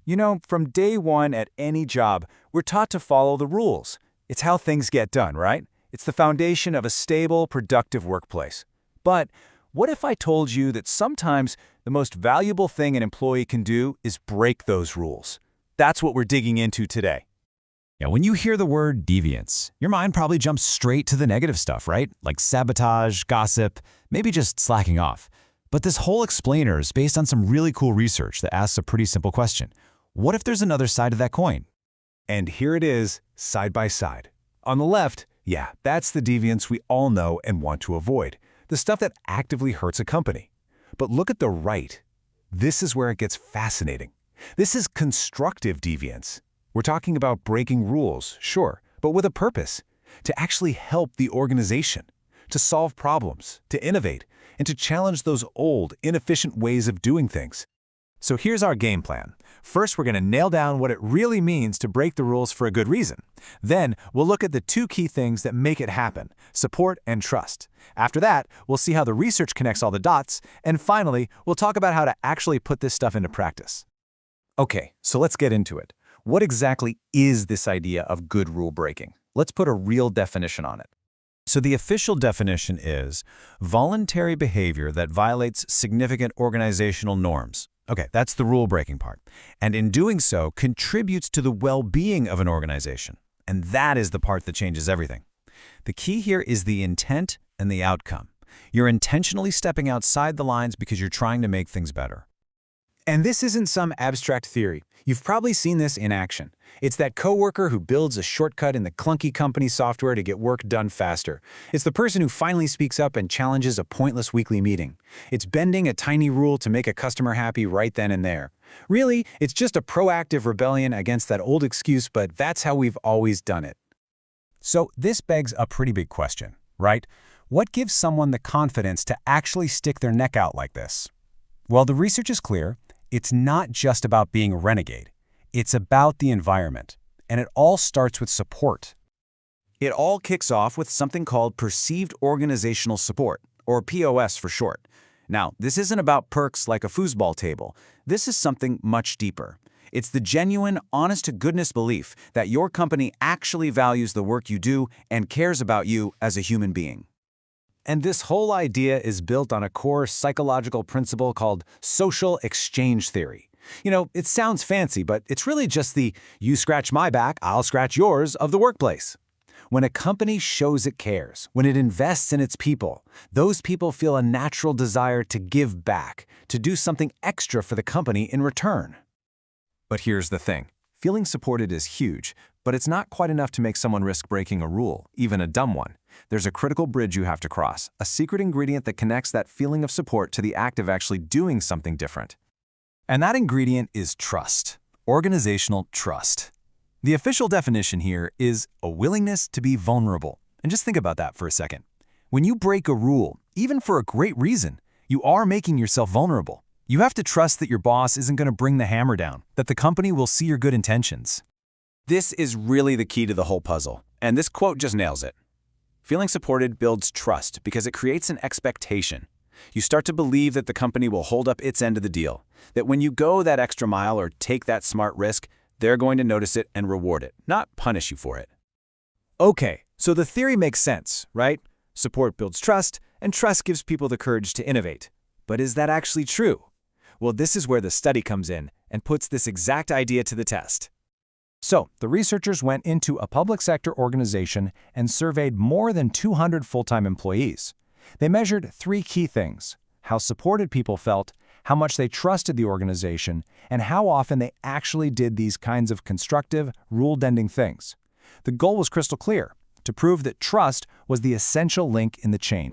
You know, from day one at any job, we're taught to follow the rules. It's how things get done, right? It's the foundation of a stable, productive workplace. But what if I told you that sometimes the most valuable thing an employee can do is break those rules? That's what we're digging into today. Yeah, when you hear the word deviance, your mind probably jumps straight to the negative stuff, right? Like sabotage, gossip, maybe just slacking off. But this whole explainer is based on some really cool research that asks a pretty simple question. What if there's another side of that coin? And here it is, side by side. On the left, yeah, that's the deviance we all know and want to avoid, the stuff that actively hurts a company. But look at the right. This is where it gets fascinating. This is constructive deviance. We're talking about breaking rules, sure, but with a purpose, to actually help the organization, to solve problems, to innovate, and to challenge those old, inefficient ways of doing things. So here's our game plan. First, we're going to nail down what it really means to break the rules for a good reason. Then, we'll look at the two key things that make it happen: support and trust. After that, we'll see how the research connects all the dots. And finally, we'll talk about how to actually put this stuff into practice. Okay, so let's get into it. What exactly is this idea of good rule breaking? Let's put a real definition on it. So the official definition is voluntary behavior that violates significant organizational norms. Okay, that's the rule-breaking part. And in doing so, contributes to the well-being of an organization. And that is the part that changes everything. The key here is the intent and the outcome. You're intentionally stepping outside the lines because you're trying to make things better. And this isn't some abstract theory. You've probably seen this in action. It's that coworker who builds a shortcut in the clunky company software to get work done faster. It's the person who finally speaks up and challenges a pointless weekly meeting. It's bending a tiny rule to make a customer happy right then and there. Really, it's just a proactive rebellion against that old excuse, but that's how we've always done it. So this begs a pretty big question, right? What gives someone the confidence to actually stick their neck out like this? Well, the research is clear. It's not just about being a renegade. It's about the environment. And it all starts with support. It all kicks off with something called perceived organizational support, or POS for short. Now, this isn't about perks like a foosball table. This is something much deeper. It's the genuine, honest-to-goodness belief that your company actually values the work you do and cares about you as a human being. And this whole idea is built on a core psychological principle called social exchange theory. You know, it sounds fancy, but it's really just the "you scratch my back, I'll scratch yours" of the workplace. When a company shows it cares, when it invests in its people, those people feel a natural desire to give back, to do something extra for the company in return. But here's the thing. Feeling supported is huge, but it's not quite enough to make someone risk breaking a rule, even a dumb one. There's a critical bridge you have to cross, a secret ingredient that connects that feeling of support to the act of actually doing something different. And that ingredient is trust, organizational trust. The official definition here is a willingness to be vulnerable. And just think about that for a second. When you break a rule, even for a great reason, you are making yourself vulnerable. You have to trust that your boss isn't going to bring the hammer down, that the company will see your good intentions. This is really the key to the whole puzzle, and this quote just nails it. Feeling supported builds trust because it creates an expectation. You start to believe that the company will hold up its end of the deal, that when you go that extra mile or take that smart risk, they're going to notice it and reward it, not punish you for it. Okay, so the theory makes sense, right? Support builds trust, and trust gives people the courage to innovate. But is that actually true? Well, this is where the study comes in and puts this exact idea to the test. So, the researchers went into a public sector organization and surveyed more than 200 full-time employees. They measured 3 key things: how supported people felt, how much they trusted the organization, and how often they actually did these kinds of constructive, rule-bending things. The goal was crystal clear: to prove that trust was the essential link in the chain.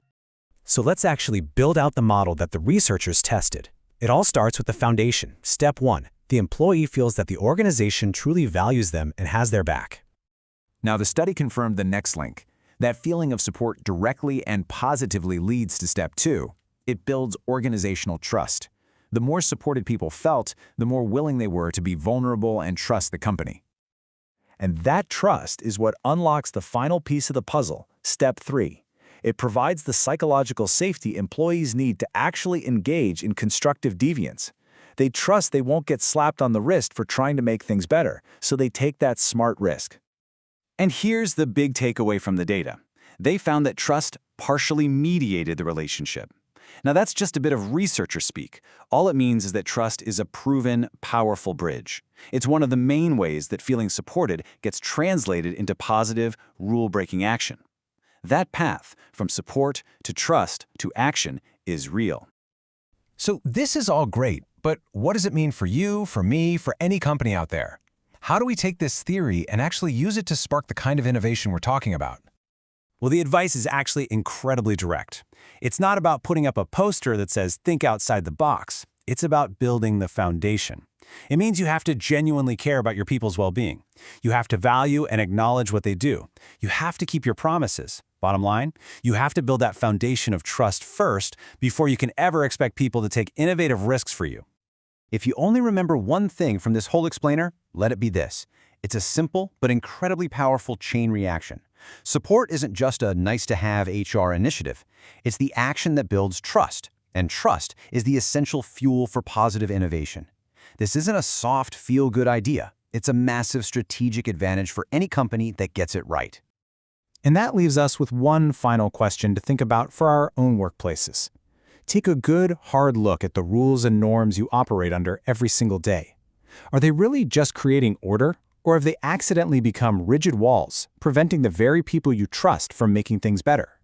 So let's actually build out the model that the researchers tested. It all starts with the foundation. Step 1. The employee feels that the organization truly values them and has their back. Now, the study confirmed the next link. That feeling of support directly and positively leads to step 2. It builds organizational trust. The more supported people felt, the more willing they were to be vulnerable and trust the company. And that trust is what unlocks the final piece of the puzzle, step 3. It provides the psychological safety employees need to actually engage in constructive deviance. They trust they won't get slapped on the wrist for trying to make things better, so they take that smart risk. And here's the big takeaway from the data. They found that trust partially mediated the relationship. Now that's just a bit of researcher speak. All it means is that trust is a proven, powerful bridge. It's one of the main ways that feeling supported gets translated into positive, rule-breaking action. That path, from support to trust to action, is real. So this is all great, but what does it mean for you, for me, for any company out there? How do we take this theory and actually use it to spark the kind of innovation we're talking about? Well, the advice is actually incredibly direct. It's not about putting up a poster that says, think outside the box. It's about building the foundation. It means you have to genuinely care about your people's well-being. You have to value and acknowledge what they do. You have to keep your promises. Bottom line, you have to build that foundation of trust first before you can ever expect people to take innovative risks for you. If you only remember one thing from this whole explainer, let it be this. It's a simple but incredibly powerful chain reaction. Support isn't just a nice-to-have HR initiative. It's the action that builds trust, and trust is the essential fuel for positive innovation. This isn't a soft, feel-good idea. It's a massive strategic advantage for any company that gets it right. And that leaves us with one final question to think about for our own workplaces. Take a good, hard look at the rules and norms you operate under every single day. Are they really just creating order, or have they accidentally become rigid walls, preventing the very people you trust from making things better?